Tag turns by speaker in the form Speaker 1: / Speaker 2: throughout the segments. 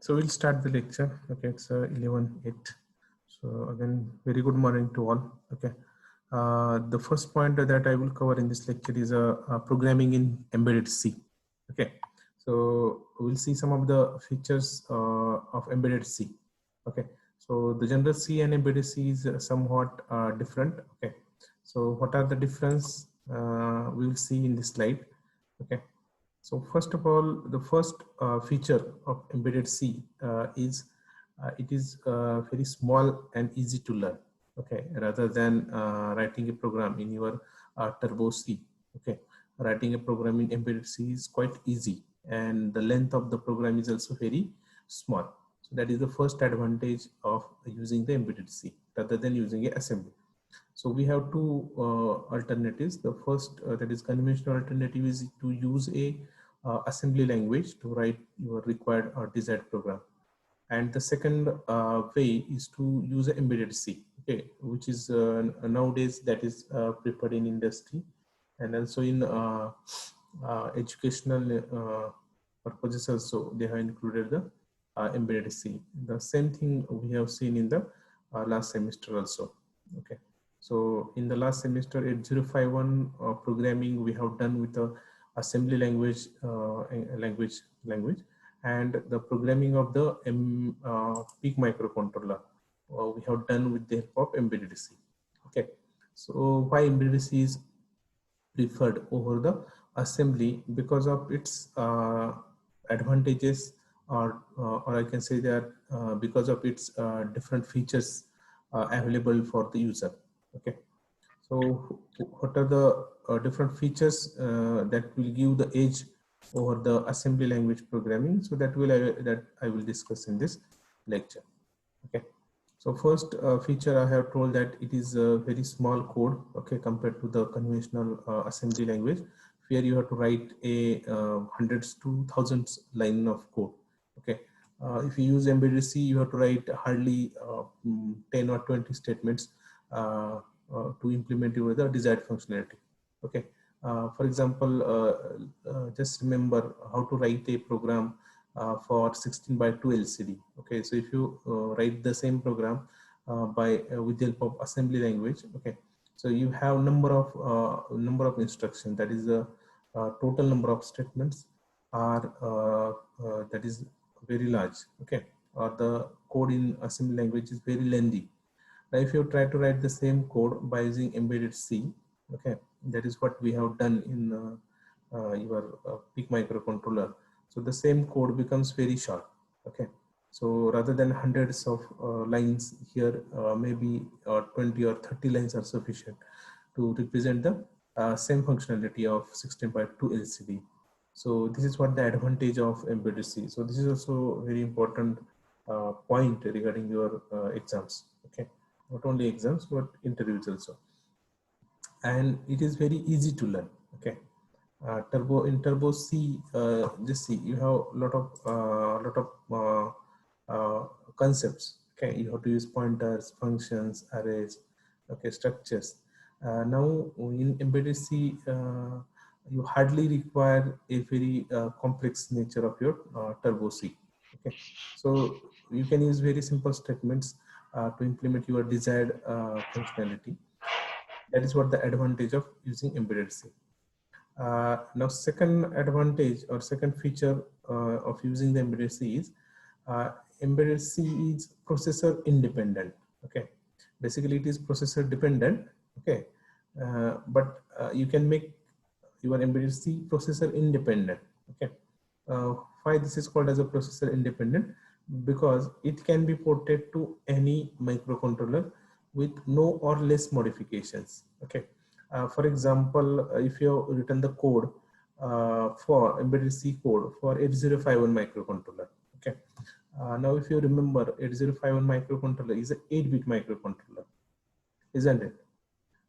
Speaker 1: So we'll start the lecture. Okay, it's 11:08. So again, very good morning to all. Okay, the first point that I will cover in this lecture is programming in embedded C. Okay, so we'll see some of the features of embedded C. Okay, so the general C and embedded C is somewhat different. Okay, so what are the difference? We'll see in this slide. Okay. So first of all, the first feature of embedded C is it is very small and easy to learn. Okay, rather than writing a program in your Turbo C. Okay, writing a program in embedded C is quite easy, and the length of the program is also very small. So that is the first advantage of using the embedded C rather than using a assembly. So we have two alternatives. The first, that is conventional alternative, is to use a assembly language to write your required or desired program. And the second way is to use an embedded C, okay, which is nowadays that is preferred in industry and also in educational purposes also. They have included the embedded C. The same thing we have seen in the last semester also. Okay. So in the last semester, 8051 programming we have done with the assembly language, and the programming of the PIC microcontroller we have done with the help of embedded C. Okay, so why embedded C is preferred over the assembly? Because of its advantages, or I can say that because of its different features available for the user. Okay, so what are the different features that will give the edge over the assembly language programming? So that I will discuss in this lecture. Okay, so first feature I have told that it is a very small code, okay, compared to the conventional assembly language. Here you have to write a hundreds to thousands line of code. Okay, if you use embedded C, you have to write hardly 10 or 20 statements to implement your the desired functionality. Okay, for example, just remember how to write a program for 16:2 LCD. Okay, so if you write the same program with the help of assembly language, okay, so you have number of instructions, that is the total number of statements are that is very large. Okay, or the code in assembly language is very lengthy. Now, if you try to write the same code by using embedded C, okay, that is what we have done in your PIC microcontroller. So the same code becomes very short. Okay, so rather than hundreds of lines here, maybe 20 or 30 lines are sufficient to represent the same functionality of 16:2 LCD. So this is what the advantage of embedded C. So this is also very important point regarding your exams. Okay, not only exams but interviews also, and it is very easy to learn. Okay, Turbo C, just see, you have a lot of concepts. Okay, you have to use pointers, functions, arrays, okay, structures. Now in embedded C, you hardly require a very complex nature of your Turbo C. Okay, so you can use very simple statements to implement your desired functionality. That is what the advantage of using embedded C. Now, second advantage or second feature of using the embedded C is embedded C is processor independent. Okay, basically it is processor dependent. Okay, but you can make your embedded C processor independent. Okay, why this is called as a processor independent? Because it can be ported to any microcontroller with no or less modifications. Okay, for example, if you have written the code for embedded C code for 8051 microcontroller. Okay, now if you remember, 8051 microcontroller is an 8-bit microcontroller, isn't it?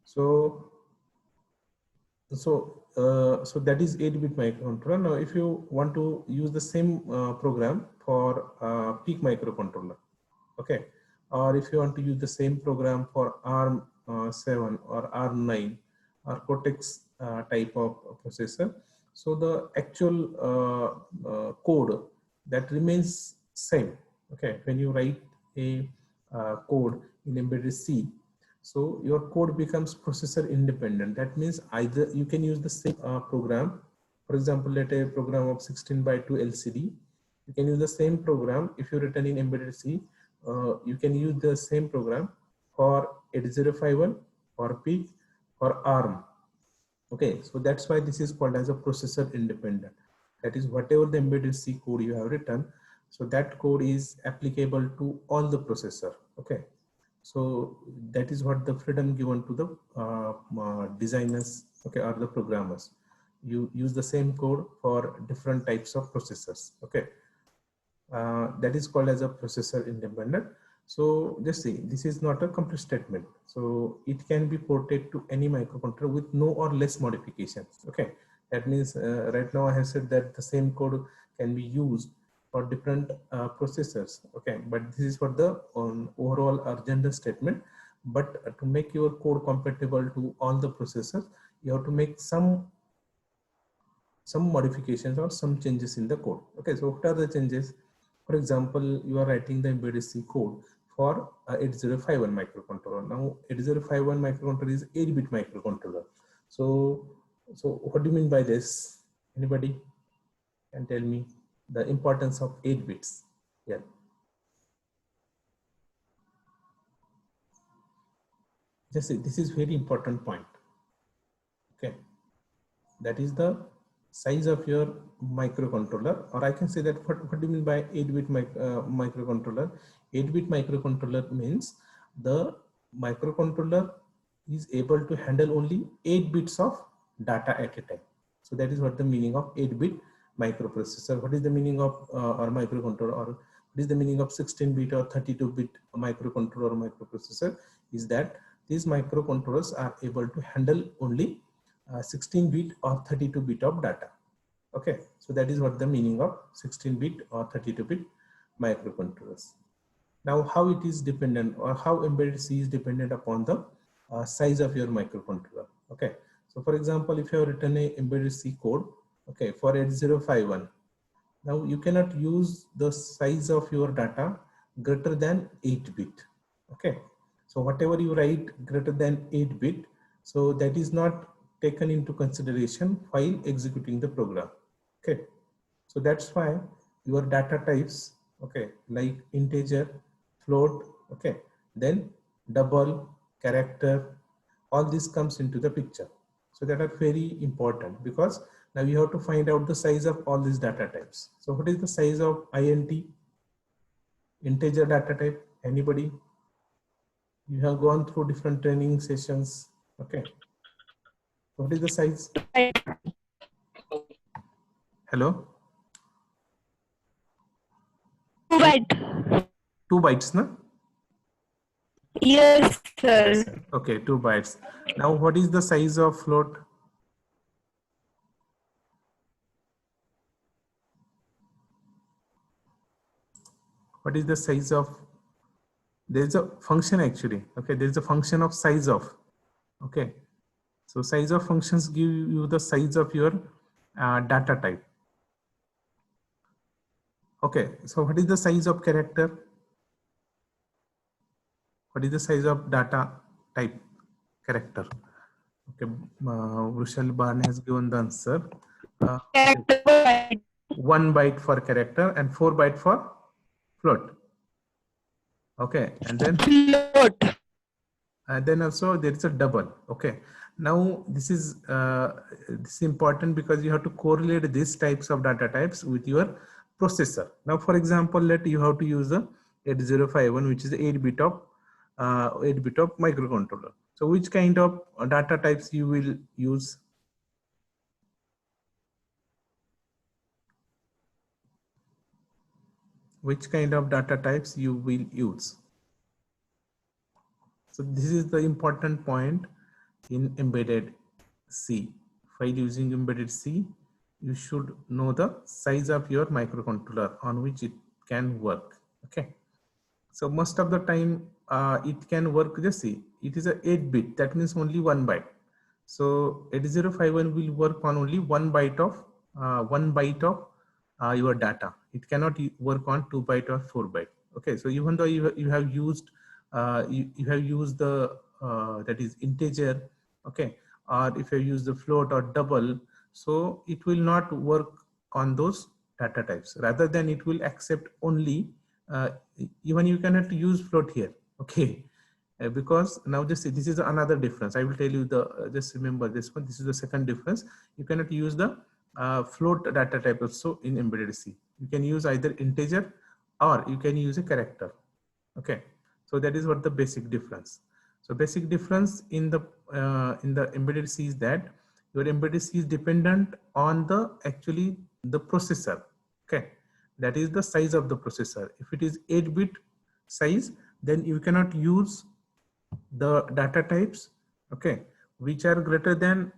Speaker 1: So so that is 8-bit microcontroller. Now if you want to use the same program for PIC microcontroller, okay, or if you want to use the same program for ARM 7 or ARM 9 or Cortex type of processor, so the actual code that remains same. Okay, when you write a code in embedded C, so your code becomes processor independent. That means either you can use the same program. For example, let a program of 16:2 LCD. You can use the same program if you written in embedded C. You can use the same program for 8051, for PIC, for ARM. Okay, so that's why this is called as a processor independent. That is, whatever the embedded C code you have written, so that code is applicable to all the processor. Okay, so that is what the freedom given to the designers, okay, or the programmers. You use the same code for different types of processors. Okay, that is called as a processor independent. So just see, this is not a complete statement. So it can be ported to any microcontroller with no or less modifications. Okay, that means right now I have said that the same code can be used for different processors. Okay, but this is for the overall or general statement. But to make your code compatible to all the processors, you have to make some modifications or some changes in the code. Okay, so what are the changes? For example, you are writing the embedded C code for 8051 microcontroller. Now 8051 microcontroller is 8-bit microcontroller. So what do you mean by this? Anybody can tell me the importance of 8 bits? Yeah. Just see, this is very important point. Okay, that is the size of your microcontroller, or I can say that what do you mean by 8-bit microcontroller? 8-bit microcontroller means the microcontroller is able to handle only 8 bits of data at a time. So that is what the meaning of 8-bit microprocessor. What is the meaning of or microcontroller, or what is the meaning of 16-bit or 32-bit microcontroller or microprocessor? Is that these microcontrollers are able to handle only 16-bit or 32-bit of data. Okay, so that is what the meaning of 16-bit or 32-bit microcontrollers. Now, how it is dependent, or how embedded C is dependent upon the size of your microcontroller. Okay, so for example, if you have written a embedded C code, okay, for 8051, now you cannot use the size of your data greater than 8-bit. Okay, so whatever you write greater than 8-bit, so that is not taken into consideration while executing the program. Okay, so that's why your data types, okay, like integer, float, okay, then double, character, all this comes into the picture. So that are very important, because now you have to find out the size of all these data types. So what is the size of INT, integer data type? Anybody? You have gone through different training sessions. Okay, what is the size? Hello?
Speaker 2: 2 byte.
Speaker 1: 2 bytes, no?
Speaker 2: Yes, sir.
Speaker 1: Yes, sir. Okay, 2 bytes. Now, what is the size of float? What is the size of? There's a function actually. Okay, there's a function of size of. Okay, so size of functions give you the size of your data type. Okay, so what is the size of character? What is the size of data type character? Okay, Vrushal Barn has given the answer.
Speaker 2: Character
Speaker 1: 1 byte for character and 4 byte for float. Okay, and then
Speaker 2: float.
Speaker 1: then also there is a double. Okay, now this is important because you have to correlate these types of data types with your processor. Now, for example, let you have to use the 8051, which is the 8-bit of microcontroller. So, which kind of data types you will use? Which kind of data types you will use? So this is the important point in embedded C. While using embedded C, you should know the size of your microcontroller on which it can work. Okay. So most of the time it can work, just see, it is a 8-bit, that means only 1 byte. So 8051 will work on only 1 byte of your data. It cannot work on 2 byte or 4 byte. Okay, so even though you have used you have used the that is integer, okay, or if you use the float or double, so it will not work on those data types. Rather than it will accept only even you cannot use float here. Okay, because now this is another difference. I will tell you the just remember this one. This is the second difference. You cannot use the float data type also in embedded C. You can use either integer or you can use a character. Okay, so that is what the basic difference. So basic difference in the embedded C is that your embedded C is dependent on the actually the processor. Okay, that is the size of the processor. If it is 8-bit size, then you cannot use the data types, okay, which are greater than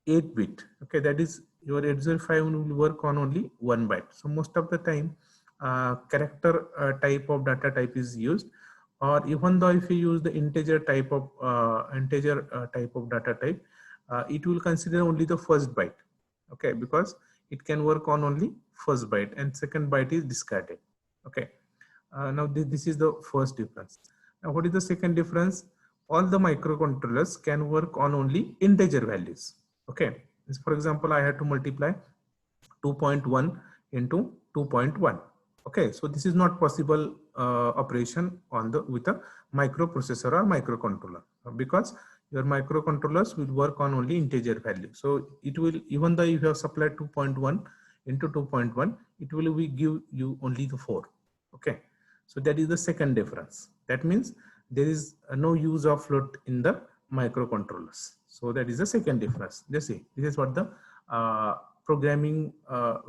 Speaker 1: 8-bit. Okay, that is your 805 will work on only 1 byte. So most of the time character type of data type is used, or even though if you use the integer type of data type, it will consider only the first byte. Okay, because it can work on only first byte and second byte is discarded. Okay, now this is the first difference. Now what is the second difference? All the microcontrollers can work on only integer values. Okay, for example, I had to multiply 2.1 into 2.1. Okay, so this is not possible operation on the with a microprocessor or microcontroller, because your microcontrollers will work on only integer value. So it will, even though you have supplied 2.1 into 2.1, it will give you only the 4. Okay, so that is the second difference. That means there is no use of float in the microcontrollers. So that is the second difference. Just see, this is what the programming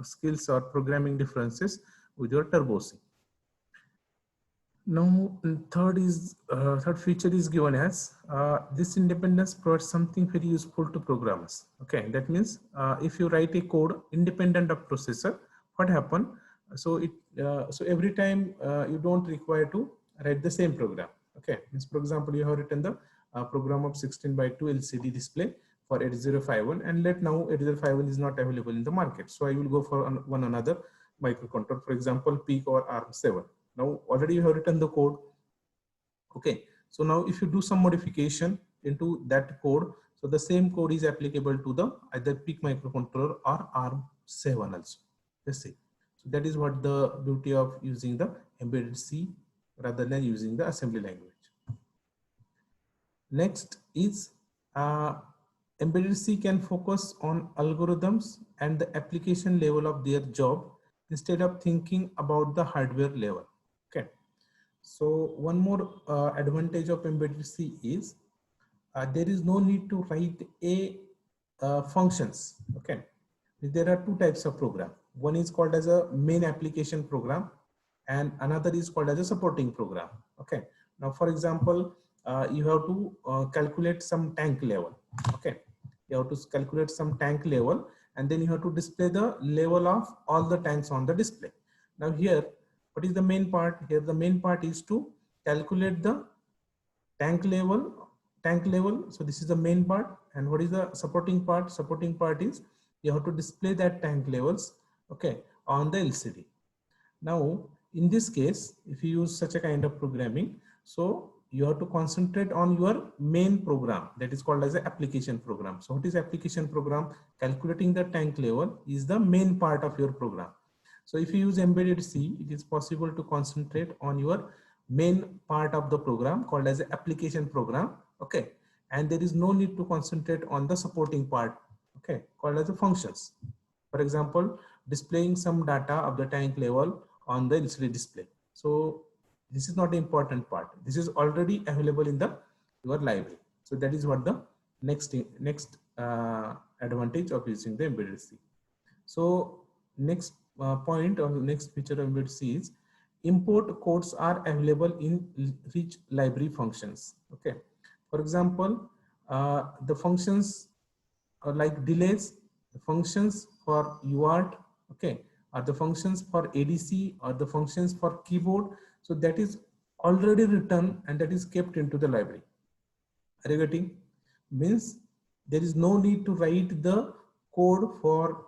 Speaker 1: skills or programming differences with your Turbo C. Now, third feature is given as this independence provides something very useful to programmers. Okay, that means if you write a code independent of processor, what happen? So so every time you don't require to write the same program. Okay, means for example, you have written the program of 16:2 LCD display for 8051, and let now 8051 is not available in the market. So I will go for one another microcontroller, for example, PEEK or ARM7. Now already you have written the code. Okay, so now if you do some modification into that code, so the same code is applicable to the either PEEK microcontroller or ARM7 also. Let's see. So that is what the beauty of using the embedded C rather than using the assembly language. Next is embedded C can focus on algorithms and the application level of their job instead of thinking about the hardware level. Okay, so one more advantage of embedded C is there is no need to write a functions. Okay, there are two types of program. One is called as a main application program and another is called as a supporting program. Okay, now for example, you have to calculate some tank level. Okay, you have to calculate some tank level and then you have to display the level of all the tanks on the display. Now here, what is the main part? Here the main part is to calculate the tank level. So this is the main part. And what is the supporting part? Supporting part is you have to display that tank levels, okay, on the LCD. Now in this case, if you use such a kind of programming, so you have to concentrate on your main program, that is called as an application program. So what is application program? Calculating the tank level is the main part of your program. So if you use embedded C, it is possible to concentrate on your main part of the program called as an application program. Okay, and there is no need to concentrate on the supporting part, okay, called as the functions. For example, displaying some data of the tank level on the LCD display. So this is not the important part. This is already available in your library. So that is what the next advantage of using the embedded C. So next point or next feature of embedded C is import codes are available in rich library functions. Okay, for example, the functions are like delays, the functions for UART, okay, or the functions for ADC or the functions for keyboard. So that is already written and that is kept into the library. Are you getting? Means there is no need to write the code for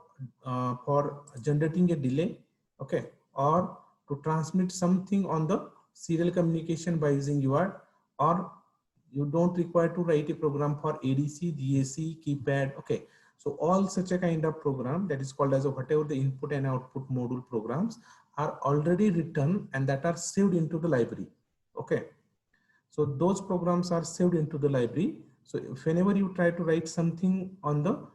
Speaker 1: generating a delay, okay, or to transmit something on the serial communication by using UART, or you don't require to write a program for ADC, DAC, keypad. Okay, so all such a kind of program that is called as a whatever the input and output module programs are already written and that are saved into the library. Okay, so those programs are saved into the library. So if whenever you try to write something on the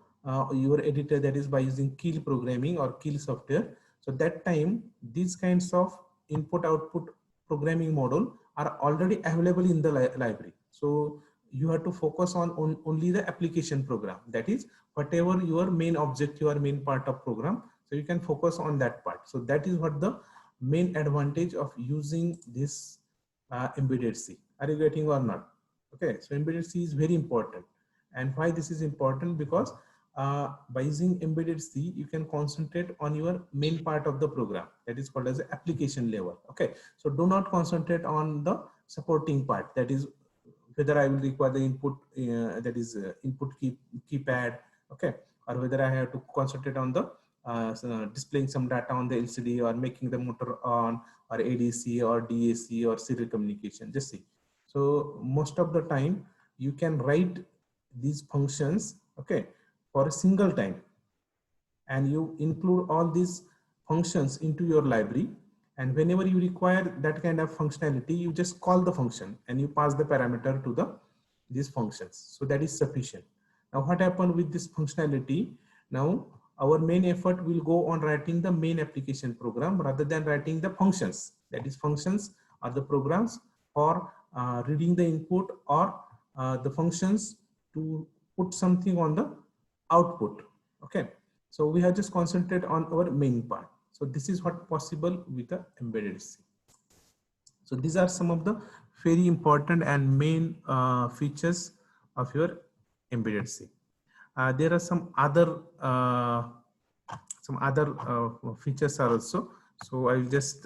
Speaker 1: your editor, that is by using kill programming or kill software, so that time these kinds of input output programming model are already available in the library. So you have to focus on only the application program, that is whatever your main object, your main part of program, so you can focus on that part. So that is what the main advantage of using this embedded C. Are you getting or not? Okay, so embedded C is very important. And why this is important? Because by using embedded C, you can concentrate on your main part of the program, that is called as the application level. Okay, so do not concentrate on the supporting part, that is whether I will require the input, that is input keypad, okay, or whether I have to concentrate on the displaying some data on the LCD or making the motor on, or ADC or DAC or serial communication. Just see. So most of the time you can write these functions, okay, for a single time, and you include all these functions into your library. And whenever you require that kind of functionality, you just call the function and you pass the parameter to these functions. So that is sufficient. Now what happened with this functionality? Now our main effort will go on writing the main application program rather than writing the functions. That is, functions are the programs for reading the input, or the functions to put something on the output. Okay, so we have just concentrated on our main part. So this is what possible with the embedded C. So these are some of the very important and main features of your embedded C. There are some other features are also. So I will just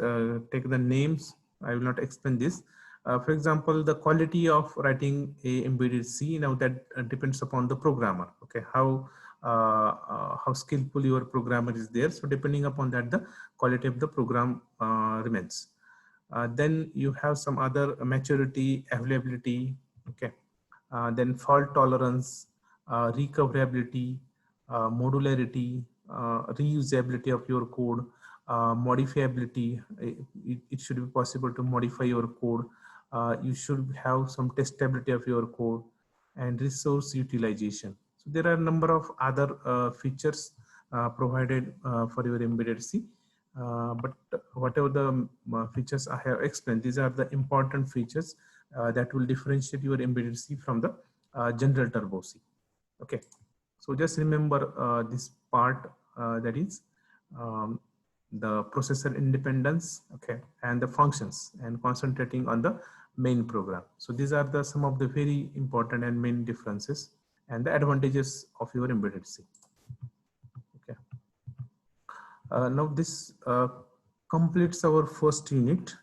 Speaker 1: take the names. I will not explain this. For example, the quality of writing a embedded C, now that depends upon the programmer. Okay, how skillful your programmer is there. So depending upon that, the quality of the program remains. Then you have some other maturity, availability. Okay, then fault tolerance, recoverability, modularity, reusability of your code, modifiability. It should be possible to modify your code. You should have some testability of your code, and resource utilization. So there are a number of other features provided for your embedded C. But whatever the features I have explained, these are the important features that will differentiate your embedded C from the general turbo C. Okay, so just remember this part, that is the processor independence, okay, and the functions, and concentrating on the main program. So these are the some of the very important and main differences and the advantages of your embedded C. Now this completes our first unit.